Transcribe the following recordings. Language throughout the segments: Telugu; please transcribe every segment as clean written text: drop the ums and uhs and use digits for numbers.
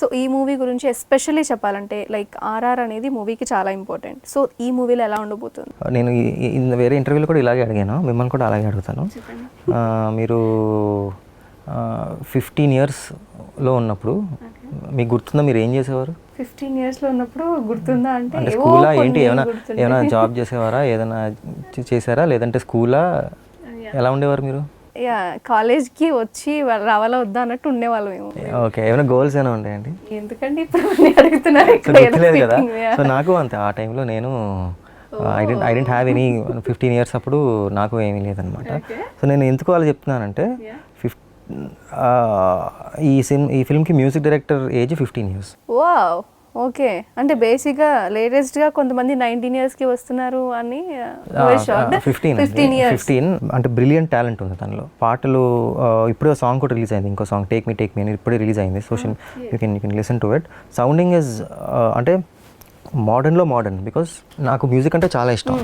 సో ఈ మూవీ గురించి ఎస్పెషల్లీ చెప్పాలంటే లైక్ ఆర్ఆర్ అనేది మూవీకి చాలా ఇంపార్టెంట్. సో ఈ మూవీలో ఎలా ఉండబోతుంది? నేను వేరే ఇంటర్వ్యూలో కూడా ఇలాగే అడిగాను, మిమ్మల్ని కూడా అలాగే అడుగుతాను. మీరు 15 yearsలో ఉన్నప్పుడు మీకు గుర్తుందా, మీరు ఏం చేసేవారు? 15 yearsలో ఉన్నప్పుడు గుర్తుందా అంటే స్కూలా ఏంటి, ఏమైనా జాబ్ చేసేవారా, ఏదైనా చేశారా, లేదంటే స్కూలా, ఎలా ఉండేవారు మీరు? యా, కాలేజ్కి వచ్చి రావాలా వద్దా అన్నట్టు ఉండేవాళ్ళం మేము. ఓకే, ఏమైనా గోల్స్ ఏమైనా ఉంటాయండి? ఎందుకంటే ఇప్పుడు అడుగుతున్నారు గుర్తులేదు కదా. సో నాకు అంతే, ఆ టైంలో నేను I didn't have any 15 years అప్పుడు నాకు ఏమీ లేదనమాట. సో నేను ఎందుకు వాళ్ళు చెప్తున్నానంటే ఈ ఫిల్మ్కి music director age 15 years. Wow, okay. అంటే బేసిక్గా లేటెస్ట్గా కొంతమంది 19 yearsకి వస్తున్నారు అని 15 అంటే బ్రిలియంట్ టాలెంట్ ఉంది తనలో. పాటలు ఇప్పుడే సాంగ్ కూడా రిలీజ్ అయింది, ఇంకో సాంగ్ టేక్ మీ అని ఇప్పుడే రిలీజ్ అయింది. Social you can listen to it. Sounding is అంటే మోడర్న్, బికాస్ నాకు మ్యూజిక్ అంటే చాలా ఇష్టం.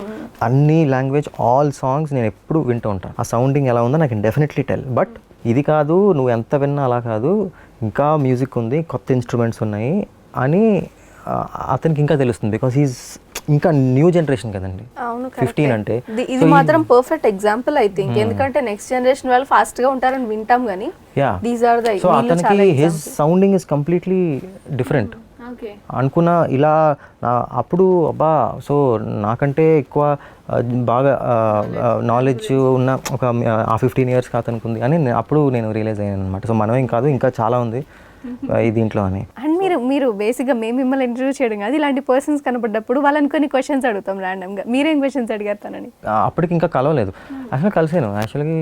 అన్ని లాంగ్వేజ్ ఆల్ సాంగ్స్ నేను ఎప్పుడు వింటూ ఉంటాను. ఆ సౌండింగ్ ఎలా ఉందో నాకు డెఫినెట్లీ టెల్. బట్ ఇది కాదు, నువ్వు ఎంత విన్నా అలా కాదు, ఇంకా మ్యూజిక్ ఉంది, కొత్త ఇన్స్ట్రుమెంట్స్ ఉన్నాయి అని అతనికి ఇంకా తెలుస్తుంది. బికాస్ ఈజ్ ఇంకా న్యూ జనరేషన్ కదండి. 15 అంటే ఇది మాత్రం పర్ఫెక్ట్ ఎగ్జాంపుల్ ఐ థింక్. ఎందుకంటే నెక్స్ట్ జనరేషన్ వాళ్ళు ఫాస్ట్ గా ఉంటారని వింటాం కానీ దీస్ ఆర్ ద సో అతనికి his sounding is completely different. అనుకున్నా ఇలా అప్పుడు అబ్బా, సో నాకంటే ఎక్కువ బాగా నాలెడ్జ్ ఉన్న ఒక 15 years అతనికి ఉంది అని అప్పుడు నేను రియలైజ్ అయ్యాను అనమాట. సో మనమేం కాదు, ఇంకా చాలా ఉంది ఈ దీంట్లో అని. అండ్ మీరు బేసిక్గా మేము మిమ్మల్ని ఇంటర్వ్యూ చేయడం కాదు, ఇలాంటి పర్సన్స్ కనపడ్డప్పుడు వాళ్ళని కొన్ని క్వశ్చన్స్ అడుగుతాం ర్యాండమ్గా. మీరేం క్వశ్చన్స్ అడిగారు తనని? అప్పటికి ఇంకా కలవలేదు, యాక్చువల్గా కలిసాను. యాక్చువల్లీ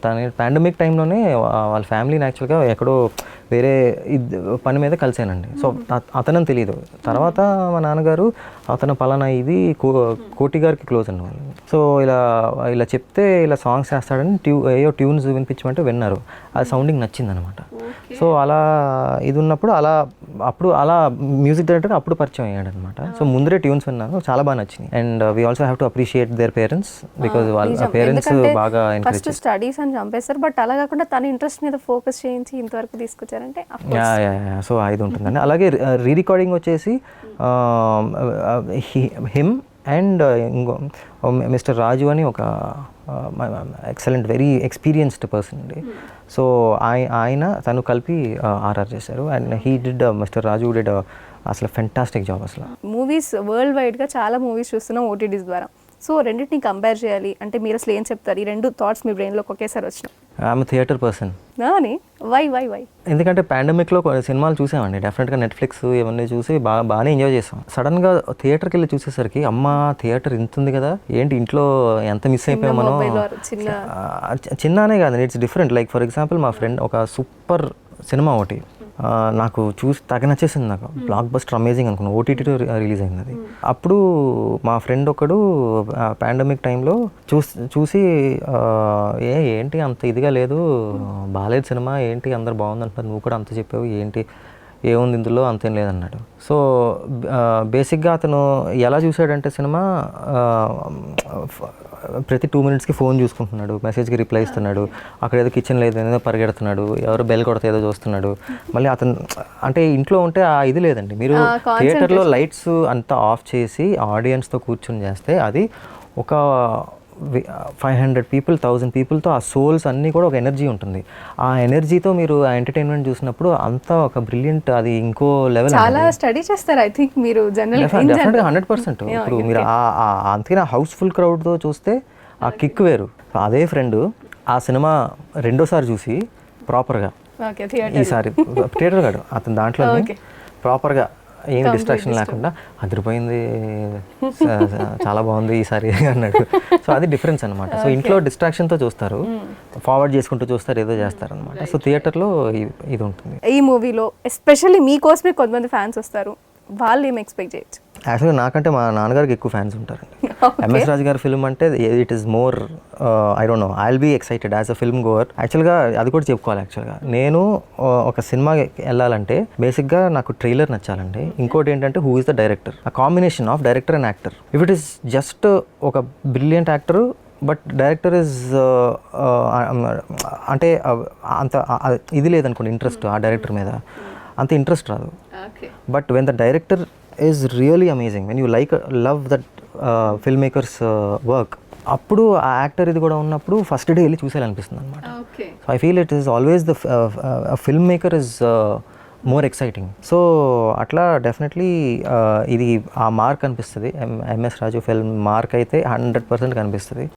తన పాండమిక్ టైంలోనే వాళ్ళ ఫ్యామిలీని యాక్చువల్గా ఎక్కడో వేరే పని మీద కలిసానండి. సో అతనని తెలియదు. తర్వాత మా నాన్నగారు అతను పలానా ఇది కోటి గారికి క్లోజ్ అండి వాళ్ళు. సో ఇలా చెప్తే ఇలా సాంగ్స్ చేస్తాడని ఏయో ట్యూన్స్ వినిపించమంటే విన్నారు. ఆ సౌండింగ్ నచ్చిందనమాట. సో అలా ఇది ఉన్నప్పుడు అలా మ్యూజిక్ డైరెక్టర్ అప్పుడు పరిచయం అయ్యాడు అనమాట. సో ముందరే ట్యూన్స్ విన్నాను, చాలా బాగా నచ్చింది. And we also have to appreciate their parents, because వాళ్ళ పేరెంట్స్ బాగా ఫస్ట్ స్టడీస్ అని చంపేస్తారు, బట్ అలా కాకుండా తన ఇంట్రెస్ట్ మీద ఫోకస్ చేయించి ఇంతవరకు తీసుకొచ్చారంటే సో ఇది ఉంటుందండి. అలాగే రీ రికార్డింగ్ వచ్చేసి హిమ్ అండ్ ఇంకో మిస్టర్ రాజు అని ఒక ఎక్సలెంట్ వెరీ ఎక్స్పీరియన్స్డ్ పర్సన్ అండి. సో తను కలిపి ఆర్ఆర్ చేశారు. And he did mister Raju did అసలు ఫెంటాస్టిక్ జాబ్. అసలు మూవీస్ వరల్డ్ వైడ్గా చాలా మూవీస్ చూస్తున్నాం ఓటీటీస్ ద్వారా. సో రెండింటిని కంపేర్ చేయాలి అంటే మీరు అసలు ఏం చెప్తారు? ఈ రెండు థాట్స్ మీ బ్రెయిన్లోకి ఒకేసారి వచ్చినాయి. I'm theatre person. వై ఎందుకంటే పాండమిక్లో సినిమాలు చూసామండి, డెఫినెట్గా నెట్ఫ్లిక్స్ ఇవన్నీ చూసి బాగానే ఎంజాయ్ చేసాం. సడన్గా థియేటర్కి వెళ్ళి చూసేసరికి అమ్మ థియేటర్ ఇంత ఉంది కదా, ఏంటి ఇంట్లో ఎంత మిస్ అయిపోయాం మనం. చిన్ననే కాదు, it's different. Like for example మా ఫ్రెండ్ ఒక సూపర్ సినిమా ఒకటి నాకు చూసి తెగ నచ్చేసింది. నాకు బ్లాక్ బస్టర్ అమేజింగ్ అనుకున్నాను. ఓటీటీలో రిలీజ్ అయింది అది. అప్పుడు మా ఫ్రెండ్ ఒకడు పాండమిక్ టైంలో చూసి ఏంటి అంత ఇదిగా లేదు, బాగాలేదు సినిమా, ఏంటి అందరు బాగుంది అంటున్నారు, నువ్వు కూడా అంత చెప్పావు, ఏంటి ఏముంది ఇందులో, అంతేం లేదన్నాడు. సో బేసిక్గా అతను ఎలా చూసాడంటే సినిమా ప్రతి 2 minutesకి ఫోన్ చూసుకుంటున్నాడు, మెసేజ్కి రిప్లై ఇస్తున్నాడు, అక్కడ ఏదో కిచెన్ లేదు ఏదో పరిగెడుతున్నాడు, ఎవరు బెల్ కొడితే ఏదో చూస్తున్నాడు. మళ్ళీ అతను అంటే ఇంట్లో ఉంటే ఇది లేదండి. మీరు థియేటర్లో లైట్స్ అంతా ఆఫ్ చేసి ఆడియన్స్తో కూర్చొని చేస్తే అది ఒక 500 people 1000 peopleతో ఆ సోల్స్ అన్నీ కూడా ఒక ఎనర్జీ ఉంటుంది. ఆ ఎనర్జీతో మీరు ఆ ఎంటర్టైన్మెంట్ చూసినప్పుడు అంతా ఒక బ్రిలియంట్, అది ఇంకో లెవెల్. చాలా స్టడీ చేస్తారు ఐ థింక్ మీరు జనరల్. డెఫినెట్గా 100%. ఇప్పుడు మీరు అంతకన్నా హౌస్ఫుల్ క్రౌడ్తో చూస్తే ఆ కిక్ వేరు. అదే ఫ్రెండ్ ఆ సినిమా రెండోసారి చూసి ప్రాపర్గా, ఈసారి థియేటర్ కాదు అతను దాంట్లో ప్రాపర్గా ఏం డిస్ట్రాక్షన్ లేకుండా అదిరిపోయింది, చాలా బాగుంది ఈసారి అన్నాడు. సో అది డిఫరెన్స్ అనమాట. సో ఇంట్లో డిస్ట్రాక్షన్తో చూస్తారు, ఫార్వర్డ్ చేసుకుంటూ చూస్తారు, ఏదో చేస్తారు అనమాట. సో థియేటర్లో ఇది ఉంటుంది. ఈ మూవీలో ఎస్పెషల్లీ మీకోసమే కొంతమంది ఫ్యాన్స్ వస్తారు, వాళ్ళు ఏం ఎక్స్పెక్ట్ చేయొచ్చు? యాక్చువల్గా నాకంటే మా నాన్నగారికి ఎక్కువ ఫ్యాన్స్ ఉంటారండి. ఎంఎస్ రాజు గారి ఫిల్మ్ అంటే it is more I don't know, I will be excited as a film goer. యాక్చువల్గా అది కూడా చెప్పుకోవాలి. యాక్చువల్గా నేను ఒక సినిమాకి వెళ్ళాలంటే బేసిక్గా నాకు ట్రైలర్ నచ్చాలండి. ఇంకోటి ఏంటంటే హూ ఇస్ ద డైరెక్టర్, ఆ combination of director and actor. If it is just ఒక brilliant actor but director is అంటే అంత ఇది లేదనుకోండి ఇంట్రెస్ట్ ఆ డైరెక్టర్ మీద, అంత ఇంట్రెస్ట్ రాదు. Okay. But when the director is really amazing, when you love that film makers work, అప్పుడు ఆ యాక్టర్ ఇది కూడా ఉన్నప్పుడు ఫస్ట్ డే వెళ్ళి చూసేయాలనిపిస్తుంది అనమాట. Okay. So I feel it is always the film maker is more exciting. So అట్లా డెఫినెట్లీ ఇది ఆ మార్క్ అనిపిస్తుంది. ఎంఎస్ రాజు ఫిల్మ్ మార్క్ అయితే 100% కనిపిస్తుంది.